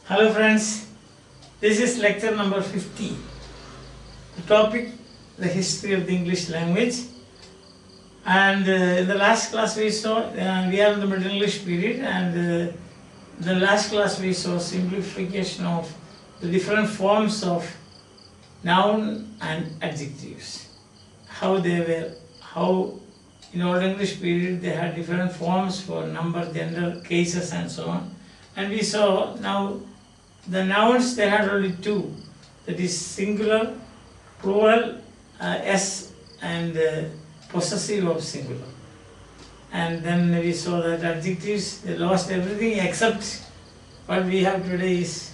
Hello friends, this is lecture number 50. The topic, the history of the English language. And in the last class we saw, we are in the Middle English period, and the last class we saw simplification of the different forms of noun and adjectives. How in Old English period they had different forms for number, gender, cases and so on. And we saw now the nouns, they had only two, that is singular, plural, s, and possessive of singular. And then we saw that adjectives, they lost everything except what we have today is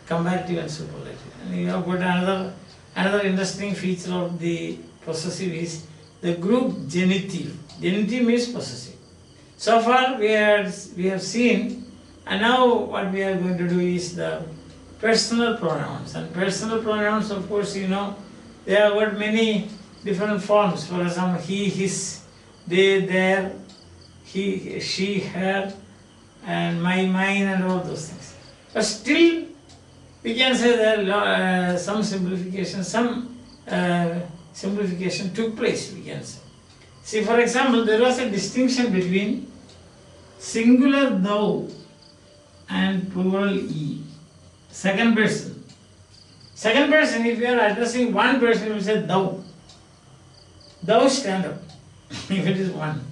comparative and superlative. And you have got another interesting feature of the possessive is the group genitive. Genitive means possessive. So far we have seen, and now what we are going to do is the personal pronouns. And personal pronouns, of course, you know, they have got many different forms. For example, he, his, they, their, he, she, her, and my, mine, and all those things. But still, we can say that some simplification took place, we can say. See, for example, there was a distinction between singular thou and plural e. Second person. Second person, if you are addressing one person, you will say thou. Thou stand up, if it is one.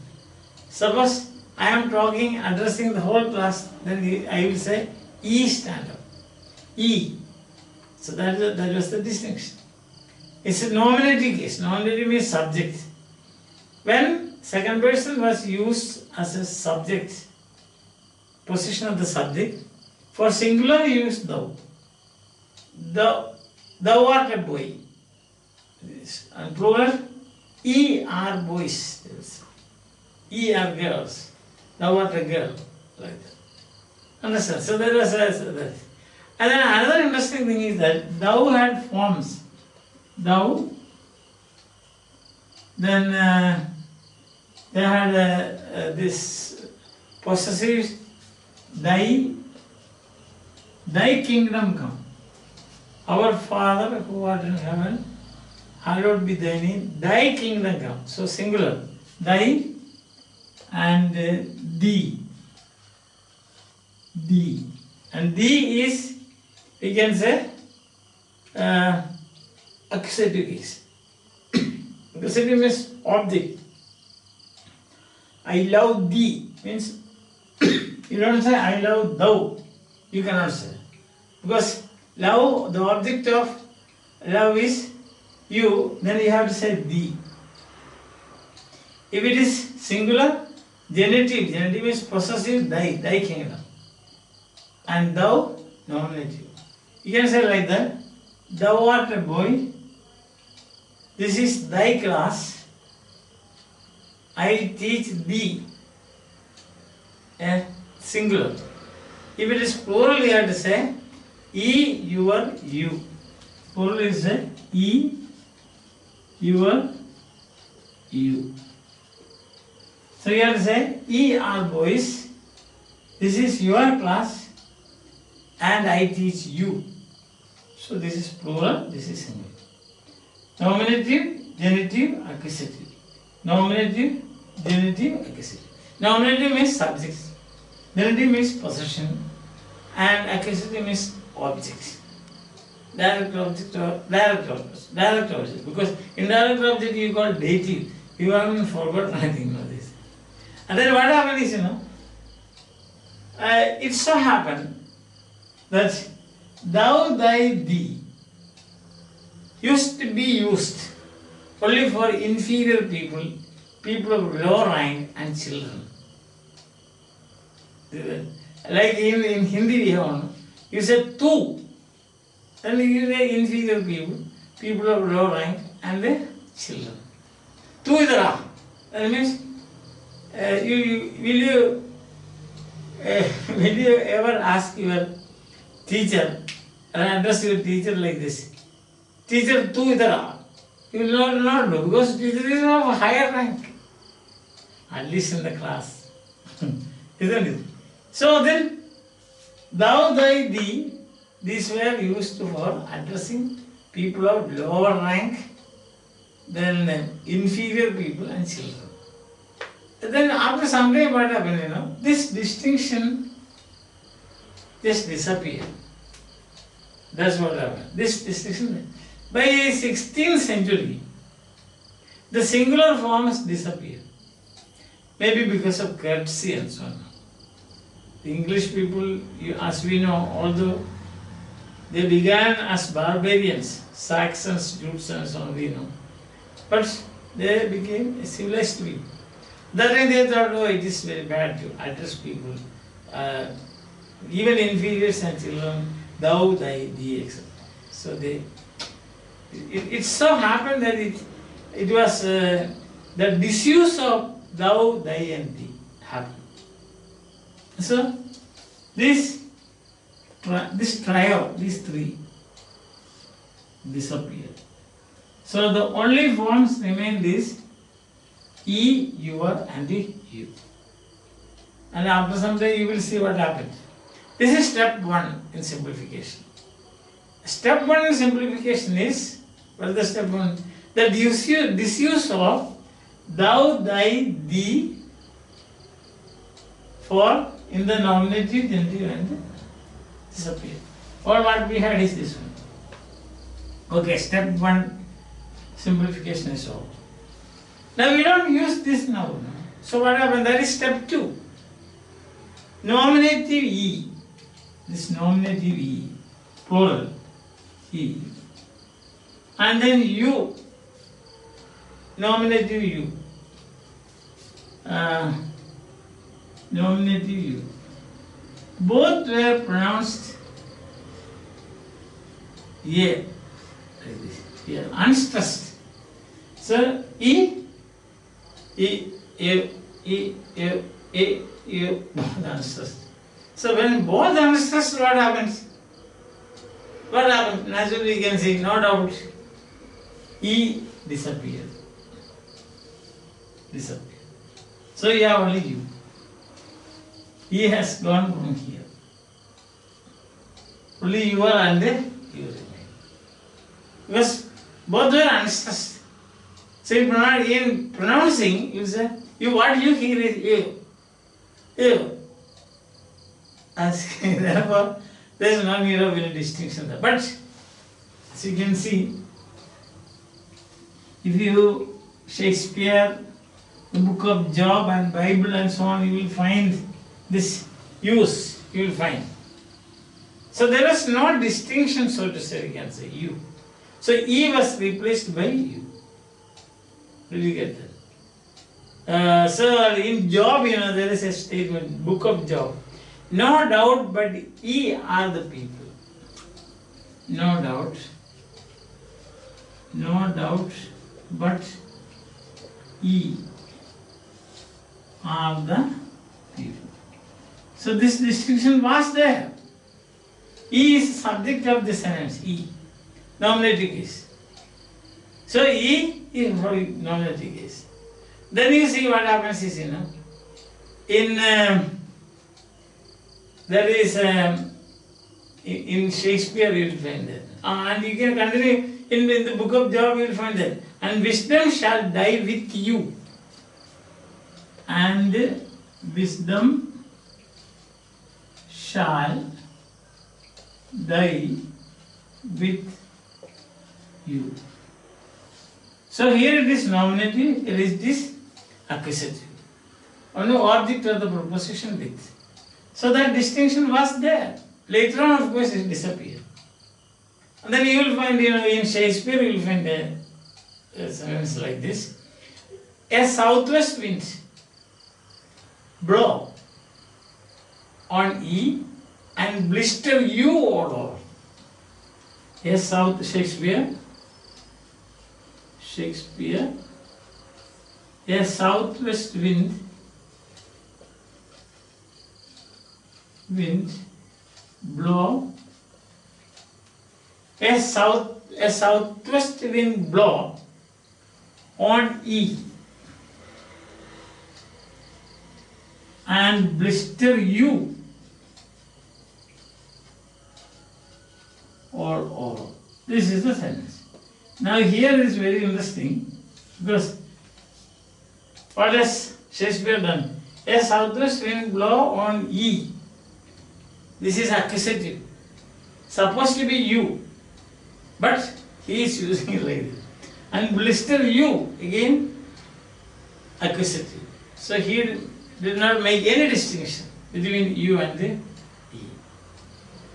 Suppose I am talking, addressing the whole class, then I will say e stand up. E. So that was the distinction. It's a nominative case. Nominative means subject. When second person was used as a subject, position of the subject, for singular you use thou. Thou art a boy. And plural, ye are boys. Ye are girls. Thou art a girl. Like that. Understand? So there was that. And then another interesting thing is that thou had forms. Thou, then they had this possessive, thy kingdom come. Our Father who art in heaven, hallowed be thy name, thy kingdom come. So singular, thy and thee. Thee. And thee is, we can say, accusative case. Accusative means object. I love thee means you don't say I love thou. You cannot say. Because love, the object of love is you, then you have to say thee. If it is singular, genitive. Genitive means possessive, thy kingdom. And thou, nominative. You can say like that. Thou art a boy. This is thy class. I teach thee. A singular. If it is plural, you have to say ye, your, you. Plural is say ye, your, you. So you have to say ye are boys. This is your class, and I teach you. So this is plural, this is singular. Nominative, genitive, accusative. Nominative, genitive, accusative. Nominative means subject. Genitive means possession. And accusative means object. Direct object or direct object. Direct object. Because indirect object you call dative. You haven't forgotten anything of this. And then what happened is, it so happened that thou, thy, thee used to be used only for inferior people, people of low rank and children. Like in Hindi we have, you say tu, then you say inferior people, people of low rank and the children. Tu idara. That means, will you ever ask your teacher and address your teacher like this? Teacher, tu idara. You will not do, because teacher is of higher rank, at least in the class. Isn't it? So then, thou, thy, thee, these were used for addressing people of lower rank than inferior people and children. Then after some time what happened, this distinction just disappeared. That's what happened. This distinction. By 16th century, the singular forms disappeared. Maybe because of courtesy and so on. The English people, as we know, although they began as barbarians, Saxons, Jutes and so on, we know. But they became civilized people. That time they thought, oh, it is very bad to address people, even inferiors and children, thou, thy, thee, etc. So it so happened that it was the disuse of thou, thy and thee happened. So this trio, these three disappeared. So the only forms remain this E, your and the you. And after some time you will see what happens. This is step 1 in simplification. Step 1 in simplification is, what is the step 1? The disuse of thou, thy, thee for in the nominative, genitive and disappear. Or what we had is this one. Okay, step 1 simplification is over. Now we don't use this now. So what happened? That is step 2. Nominative E. This nominative E, plural E. And then you, nominative you. Nominative you. Both were pronounced A, like this, here, unstressed. So E, both unstressed. So when both unstressed, what happens? What happens? Naturally you can see, no doubt, E disappeared. So you have only you. E has gone from here. Only you are and you remain. Because both were unstressed. So in pronouncing, you say, what you hear is you. You. Therefore, there is no need of any distinction there. But, as you can see, if you Shakespeare, the book of Job and Bible and so on, you will find this use, you will find. So there is no distinction, so to say, we can say you. So E was replaced by you. Did you get that? So in Job, there is a statement, book of Job. No doubt, but E are the people. No doubt, but E are the people. So this distinction was there. E is subject of the sentence, E, nominative case. So E is for nominative case. Then you see what happens is, there is in Shakespeare you will find that. And you can continue in the book of Job you will find that. And wisdom shall die with you. And wisdom shall die with you. So here it is nominative, here is this accusative. Only object of the proposition with. So that distinction was there. Later on, of course, it disappeared. And then you will find, in Shakespeare, you will find a sentence like this. A southwest wind blow on E and blister you all over. Shakespeare, a southwest wind blow, a southwest wind blow on E and blister you This is the sentence. Now here is very interesting because what has Shakespeare done? A southwest wind blow on E. This is accusative. Supposed to be you, but he is using it like this. And blister you, again accusative. So he did not make any distinction between you and the E.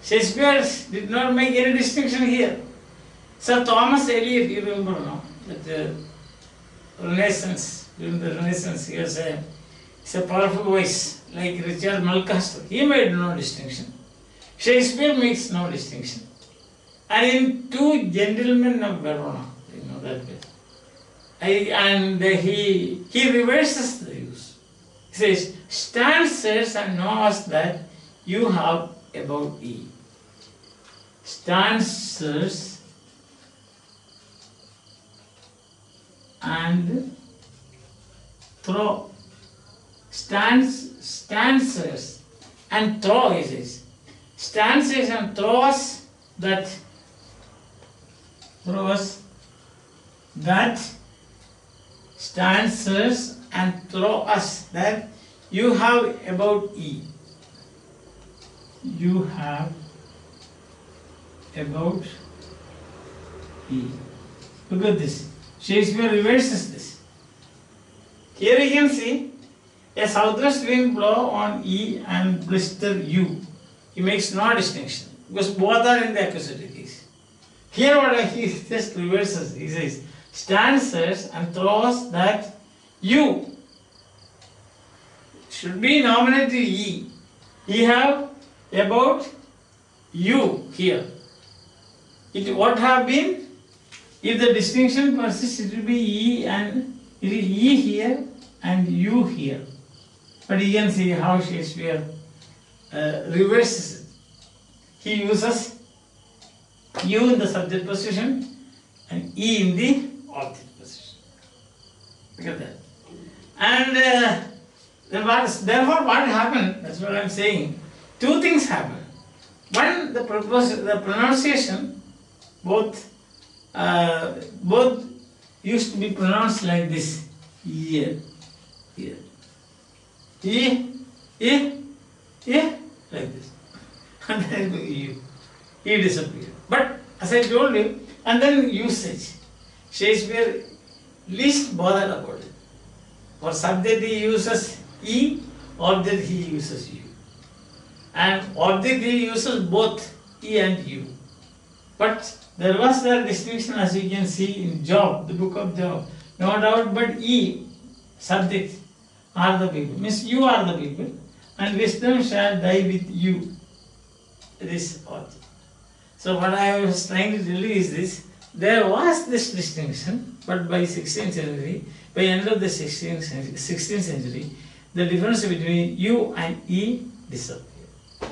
Shakespeare did not make any distinction here. Sir Thomas Eliot, you remember now, that the Renaissance, during the Renaissance, he has a powerful voice, like Richard Mulcaster. He made no distinction. Shakespeare makes no distinction. And in Two Gentlemen of Verona, you know that bit. He reverses the use. He says, stand, sirs, and know us that you have about E. Stand, sirs, and throw. Stances and throw, he says. Stances and throw us that stances and throw us that you have about E. You have about E. Look at this. Shakespeare reverses this. Here you can see a southwest wind blow on E and blister U. He makes no distinction because both are in the accusative case. Here what he just reverses. He says, stand, sirs, and throws that you should be nominated E. He have about you here. What have been? If the distinction persists, it will be E and it is E here and U here. But you can see how Shakespeare reverses it. He uses U in the subject position and E in the object position. Look at that. And therefore what happened, that's what I am saying, two things happened. One, the pronunciation, both used to be pronounced like this, here, here. E, like this. And then U. E disappeared. But as I told you, and then usage. Shakespeare least bothered about it. For subject he uses E, object he uses U. And object he uses both E and U. But there was that distinction, as you can see in Job, the book of Job. No doubt, but E, subject, are the people. Means you are the people, and wisdom shall die with you. This object. So what I was trying to tell you is this: there was this distinction, but by 16th century, by end of the 16th century, the difference between U and E disappeared.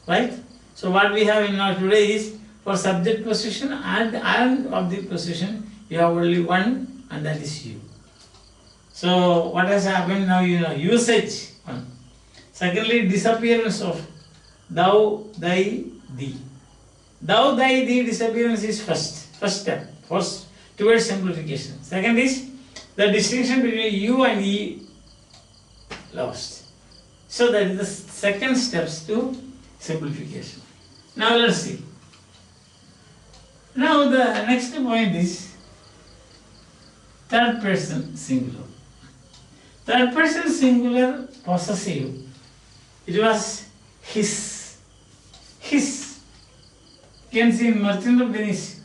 Right? So what we have in now today is for subject position and object position, you have only one, and that is you. So what has happened now? You know, usage one. Secondly, disappearance of thou, thy, thee. Thou, thy, thee disappearance is first step, first towards simplification. Second is the distinction between you and E lost. So that is the second steps to simplification. Now let's see. Now the next point is third person singular. Third person singular possessive. It was his. His. You can see in Merchant of Venice,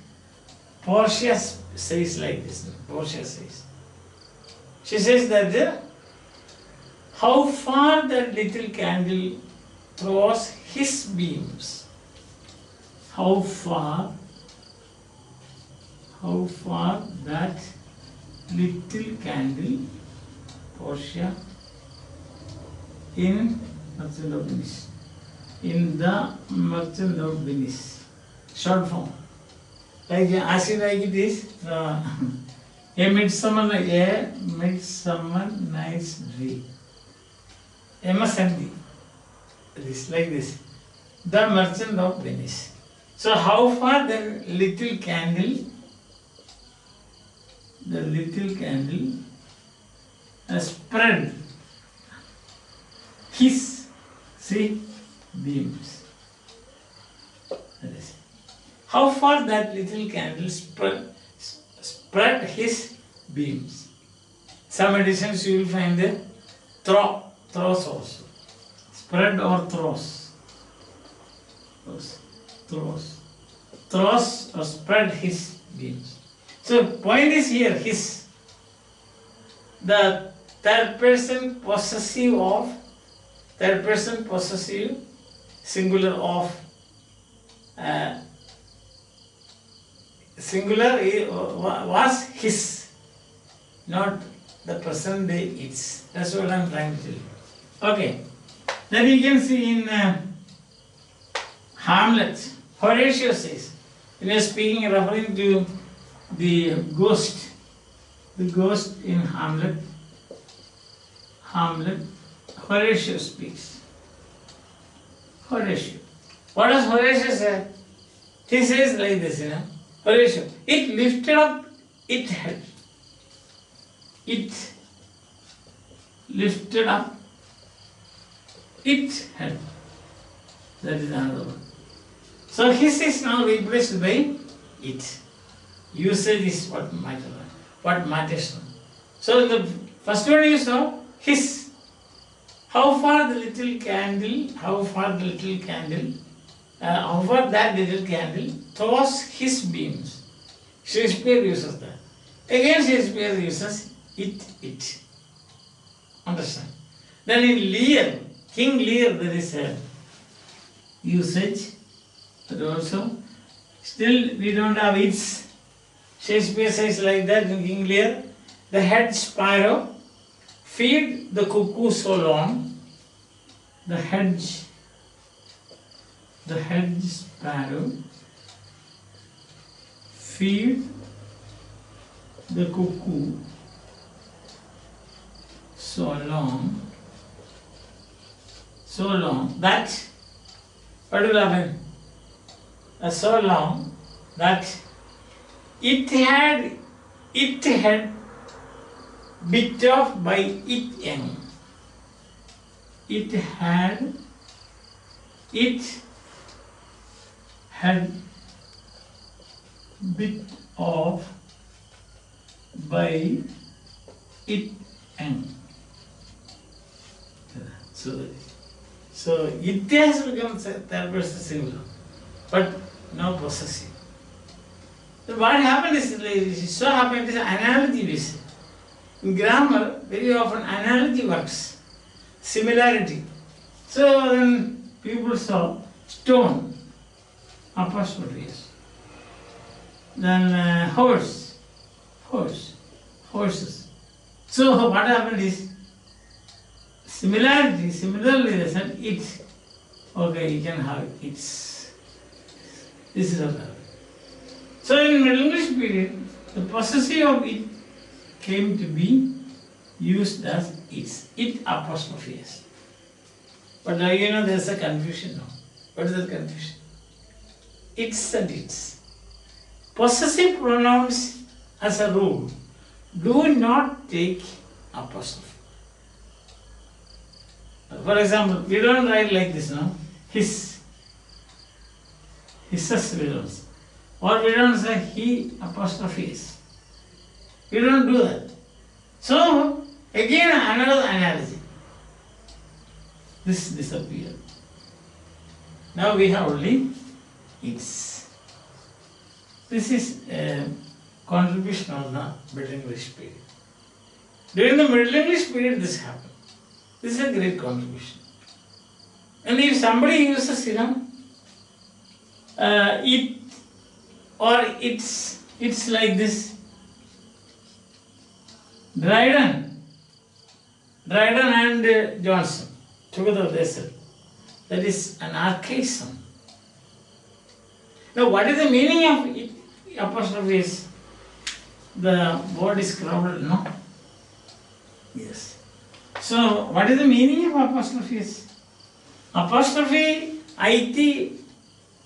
Portia says like this. Portia says. She says that how far that little candle throws his beams. How far that little candle, Portia, in Merchant of Venice. In the Merchant of Venice. Short form. Like as you like it is, a midsummer night's dream. MSND. It is like this. The Merchant of Venice. So how far the little candle has spread his, see, beams. That is, how far that little candle spread his beams. Some editions you will find the throws also. Spread or throws. Throws or spread his beams. So point is here, his. The third person possessive singular of singular was his, not the person they its. That's what I'm trying to tell you. Okay. Then you can see in Hamlet, Horatio says, when he is speaking, referring to the ghost in Hamlet, Horatio speaks. Horatio. What does Horatio say? He says like this, Horatio, it lifted up its head. It lifted up its head. That is another one. So his is now replaced by it. Usage is what matters. So the first one you saw, his. How far that little candle throws his beams. Shakespeare uses that. Again Shakespeare uses it. Understand? Then in Lear, King Lear, there is a usage, but also still we don't have its. Shakespeare says like that in King Lear, the head sparrow feed the cuckoo so long, the hedge sparrow feed the cuckoo so long that what will happen? So long that it had bit off by its young. It had bit off by its young. So it has become third person singular, but no possessive. So what happened is, analogy based. In grammar, very often analogy works, similarity. So then people saw stone, apostrophe S. Then horses. So what happened is, similarly they said it. Okay, you can have its. This is what happened. So in Middle English period, the possessive of it came to be used as its. It apostrophe S. But now there's a confusion now. What is that confusion? Its and its. Possessive pronouns as a rule do not take apostrophe. For example, we don't write like this now. His. Hisses we don't say. Or we don't say he apostrophe S. We don't do that. So, again another analogy. This disappeared. Now we have only its. This is a contribution of the Middle English period. During the Middle English period this happened. This is a great contribution. And if somebody uses, it or it's like this. Dryden and Johnson together they said that is an archaism. Now what is the meaning of it? Apostrophe is the word is crowded, no? Yes. So what is the meaning of apostrophe? Apostrophe, it,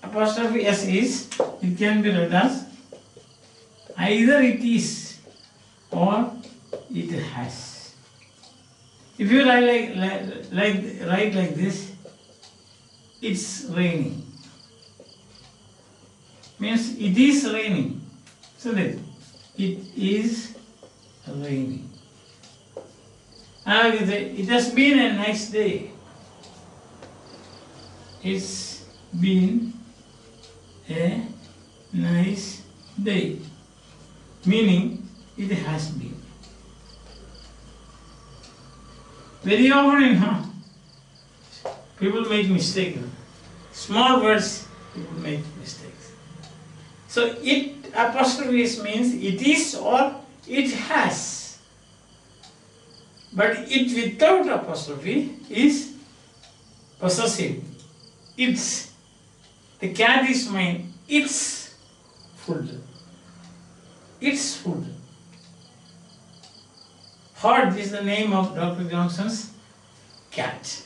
apostrophe s is, it can be read as either it is or it has. If you write like this, it's raining. Means it is raining. So that it is raining. It has been a nice day. It's been a nice day. Meaning it has been. Very often, people make mistakes. Small words, people make mistakes. So it apostrophe means it is or it has. But it without apostrophe is possessive. It's. The cat is mine. It's food. It's food. Hod is the name of Dr. Johnson's cat.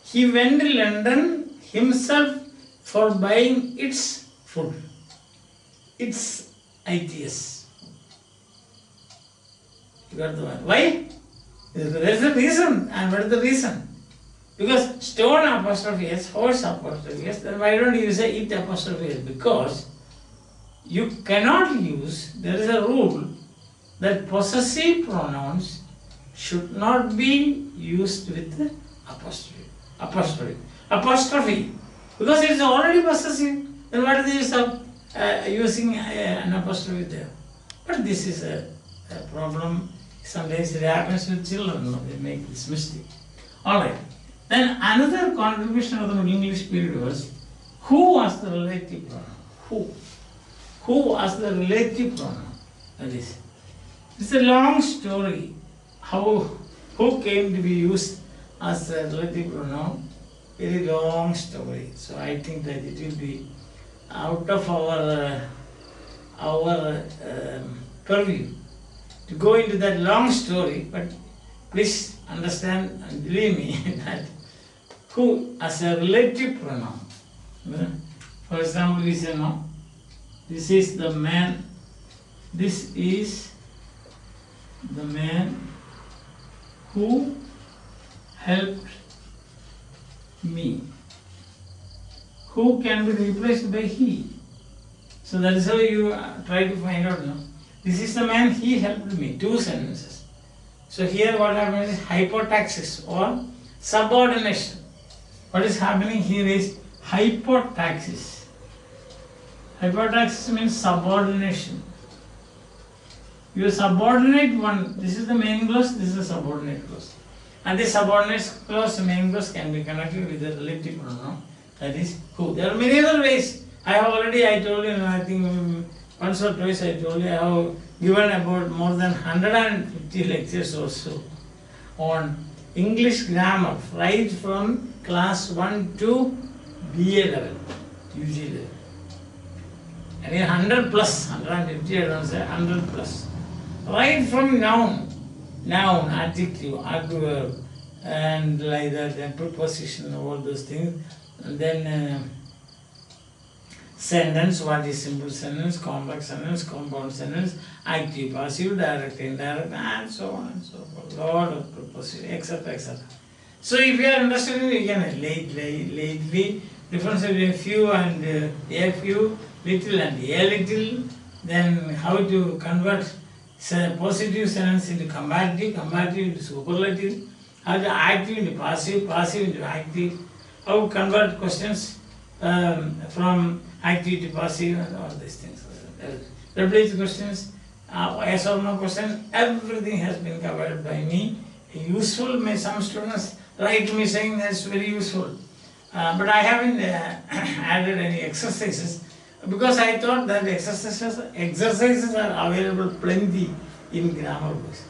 He went to London himself for buying its food. Its ITS. You got the one. Why? There is a reason. And what is the reason? Because stone apostrophe s, horse apostrophe s, then why don't you say it apostrophe s? Because you cannot use, there is a rule that possessive pronouns should not be used with apostrophe. Because it is already possessive. Then what is the use of using an apostrophe there? But this is a problem. Sometimes it happens with children. They make this mistake. Alright. Then another contribution of the Middle English period was, who was the relative pronoun? Who was the relative pronoun? That is, it's a long story. Who came to be used as a relative pronoun? Very long story. So I think that it will be out of our purview to go into that long story. But please understand and believe me that who as a relative pronoun. For example, we say no. This is the man. This is the man who helped me. Who can be replaced by he. So that is how you try to find out. No? This is the man, he helped me. Two sentences. So here what happens is hypotaxis or subordination. What is happening here is hypotaxis. Hypotaxis means subordination. You subordinate one. This is the main clause, this is the subordinate clause. And this subordinate clause, main clause can be connected with the relative pronoun. That is who. There are many other ways. I told you, I think once or twice I told you, I have given about more than 150 lectures or so on English grammar, right from class 1 to BA level, UG level. I mean 100 plus, 150 I don't say, 100 plus. Right from noun, adjective, adverb, and like that, then preposition, all those things. And then sentence, what is simple sentence, complex sentence, compound sentence, active, passive, direct, indirect, and so on and so forth. Lot of preposition, etc., etc. So if you are interested in, you can lately, difference between few and a few, little and a little, then how to convert positive sentence into comparative, comparative into superlative, how to active into passive, passive into active, how to convert questions from active to passive, and all these things. Replace questions, yes or no question, everything has been covered by me. Useful, some students write to me saying that's very useful. But I haven't added any exercises because I thought that exercises are available plenty in grammar books.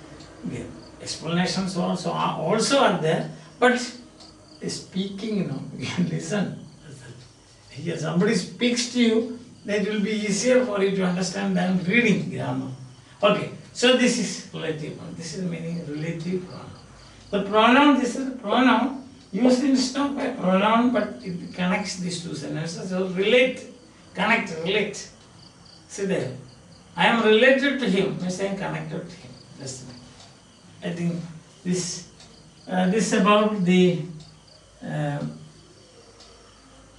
Okay. Explanations also are there, but speaking, you can listen. Here somebody speaks to you, that will be easier for you to understand than reading grammar. Okay, so this is relative pronoun. This is meaning relative pronoun. The pronoun, this is the pronoun used instead of by pronoun, but it connects these two sentences. So relate Connect, relate. See there. I am related to him. Means I am connected to him. That's it. I think this about the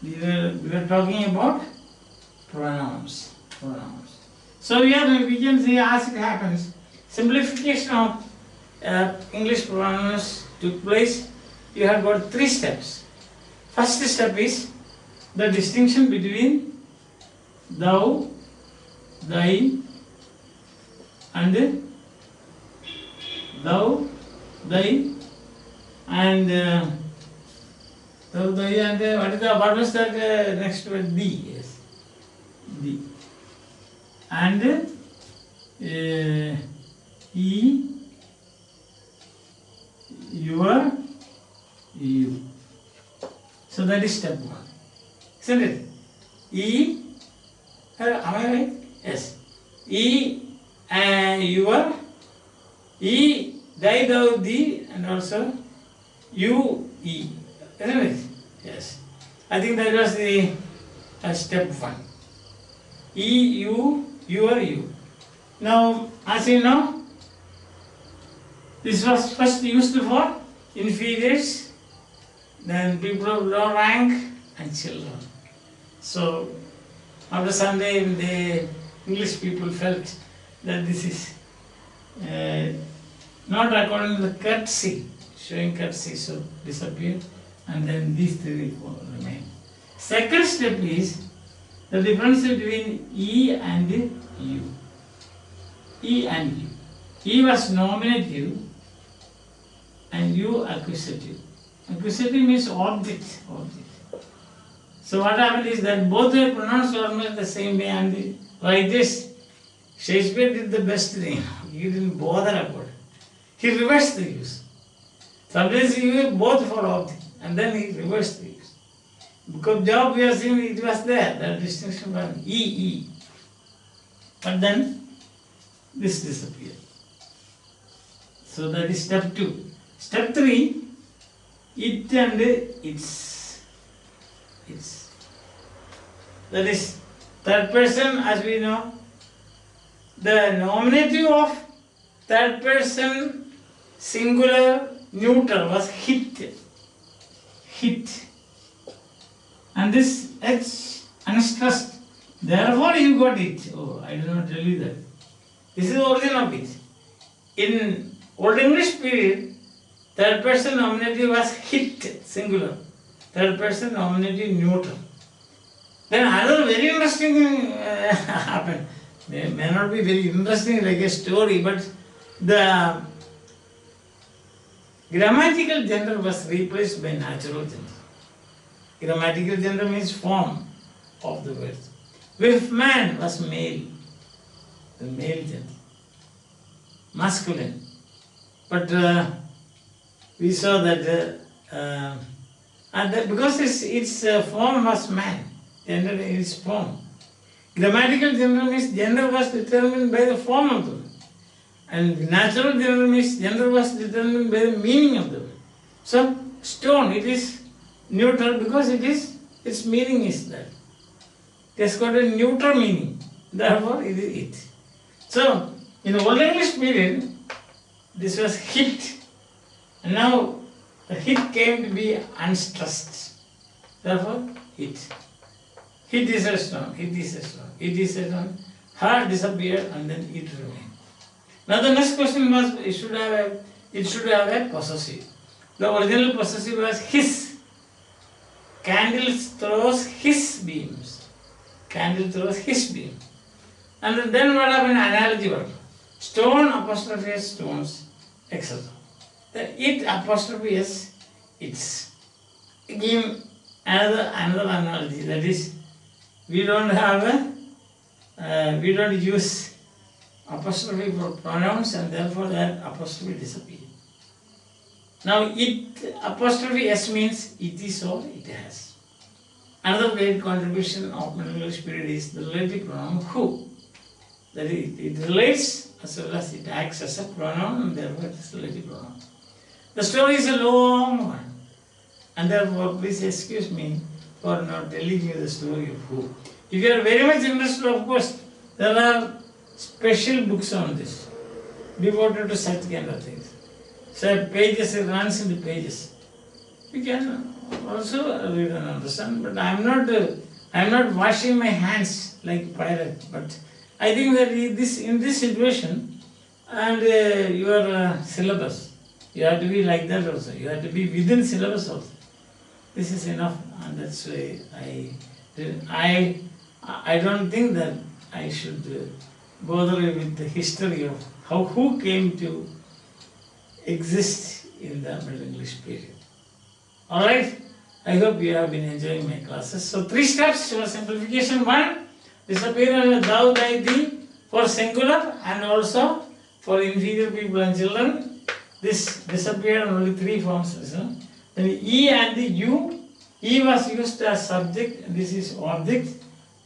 we were talking about pronouns. So here we can see as it happens, simplification of English pronouns took place. You have got 3 steps. First step is the distinction between thou, thy, and thou, thy, and thou, thy, and what was that next word? Thee. Yes, thee. And he, your, you. So that is step 1. Isn't it? Am I right? Yes. Your, thy, thou, thee, and also you, isn't it? Yes. I think that was the step 1. You, your, you. Now, as you know, this was first used for inferiors, then people of low rank, and children. So, after some time, the English people felt that this is not according to the courtesy, showing courtesy, so disappeared, and then these 3 will remain. Second step is the difference between E and U. E and U. E was nominative and U accusative. Accusative means object. So what happened is that both were pronounced almost the same way, and like this, Shakespeare did the best thing. He didn't bother about it. He reversed the use. Sometimes he used both for object, and then he reversed the use. Because job we are seeing, it was there, that distinction was E. But then this disappeared. So that is step 2. Step 3, it and its. That is third person, as we know. The nominative of third person singular neutral was hit. And this H unstressed. Therefore you got it. Oh, I did not tell you that. This is the origin of it. In Old English period, third person nominative was hit, singular. Third person nominative neutral. Then another very interesting thing happened. They may not be very interesting like a story, but the grammatical gender was replaced by natural gender. Grammatical gender means form of the word. With man was male, the male gender, masculine. But we saw that, and that because its form was man, gender is form. Grammatical gender means gender was determined by the form of the word. And natural gender means gender was determined by the meaning of the word. So, stone, it is neutral because its meaning is that. It has got a neutral meaning. Therefore, it is it. So, in the Old English period, this was hit. And now, the hit came to be unstressed. Therefore, hit. Hit is a stone, hit is a stone, it is a stone. Her disappeared and then it remained. Now the next question was, it should have a possessive. The original possessive was his. Candle throws his beams. Candle throws his beam. And then what happened? Analogy word. Stone apostrophe s stones, etc. The it apostrophe s its. Again, another analogy, that is, we don't use apostrophe for pronouns, and therefore that apostrophe disappears. Now it apostrophe s means it is or it has. Another great contribution of Middle English period is the relative pronoun who. That is, it relates as well as it acts as a pronoun, and therefore it is a relative pronoun. The story is a long one, and therefore please excuse me for not telling you the story of who. If you are very much interested, of course, there are special books on this, devoted to such kind of things. So pages, it runs into pages. You can also read and understand, but I am not washing my hands like pirate. But I think that in this situation, and your syllabus, you have to be like that also. You have to be within syllabus also. This is enough, and that's why I don't think that I should bother with the history of who came to exist in the Middle English period. Alright, I hope you have been enjoying my classes. So 3 steps for simplification. 1, disappear thou, thy, thee for singular and also for inferior people and children. This disappeared in only 3 forms. Then E and the U. E was used as subject, and this is object.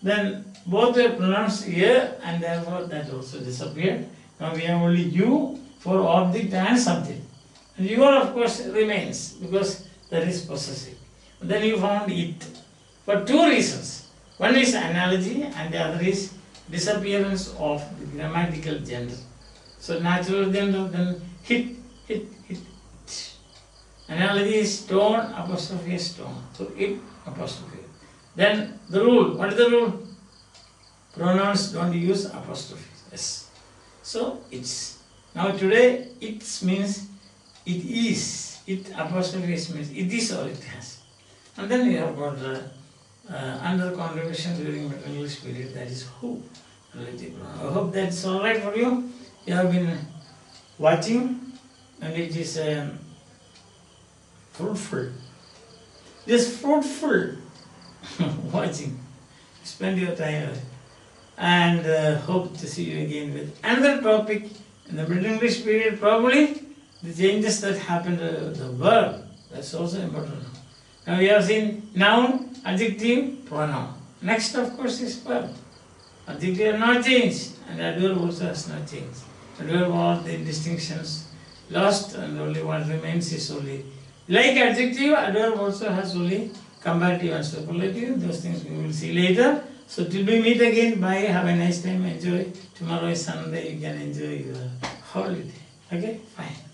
Then both were pronounced here, and therefore that also disappeared. Now we have only U for object and subject. And your, of course, remains because that is possessive. Then you found it for 2 reasons. One is analogy, and the other is disappearance of the grammatical gender. So natural gender, then hit. Analogy is stone, apostrophe is stone. So it, apostrophe. Then the rule. What is the rule? Pronouns don't use apostrophes. Yes. So it's. Now today it means it is. It apostrophe means it is or it has. And then we have got another contribution during Middle English period, that is who. Relative pronoun. I hope that's alright for you. You have been watching, and it is fruitful. Just fruitful watching. Spend your time and hope to see you again with another topic in the Middle English period. Probably the changes that happened to the verb, that's also important. Now we have seen noun, adjective, pronoun. Next, of course, is verb. Adjective has not changed, and adverb also has not changed. Adverb, all the distinctions lost, and only what remains is only like adjective. Adverb also has only comparative and superlative. Those things we will see later. So till we meet again, bye. Have a nice time. Enjoy. Tomorrow is Sunday. You can enjoy your holiday. Okay, fine.